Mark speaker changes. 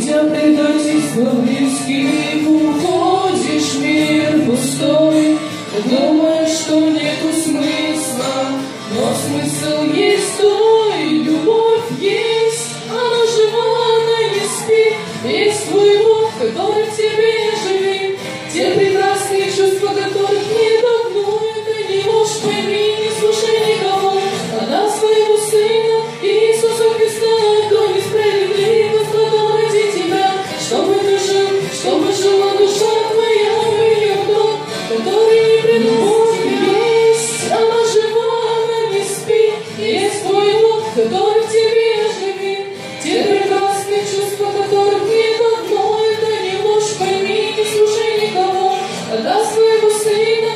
Speaker 1: Боишься предательства близких, уходишь в мир пустой. Думаешь, что нету смысла, но смысл есть твой. Любовь есть, она жива, она не спит. Есть твой Бог, который в тебе живет. Те прекрасные чувства, которых нет давно, это не ложь, пойми, не слушай никого. Отдал своего Сына Иисуса Христа, кто несправедлив, страдал ради тебя, чтобы ты жил, чтобы жила душа твоя в ее дом, который не предал. Есть, она жива, она не спит. Есть твой Бог, который в тебе живет. Те прекрасные чувства, которых нет одно, это не ложь, пойми, не слушай никого. Отдал своего Сына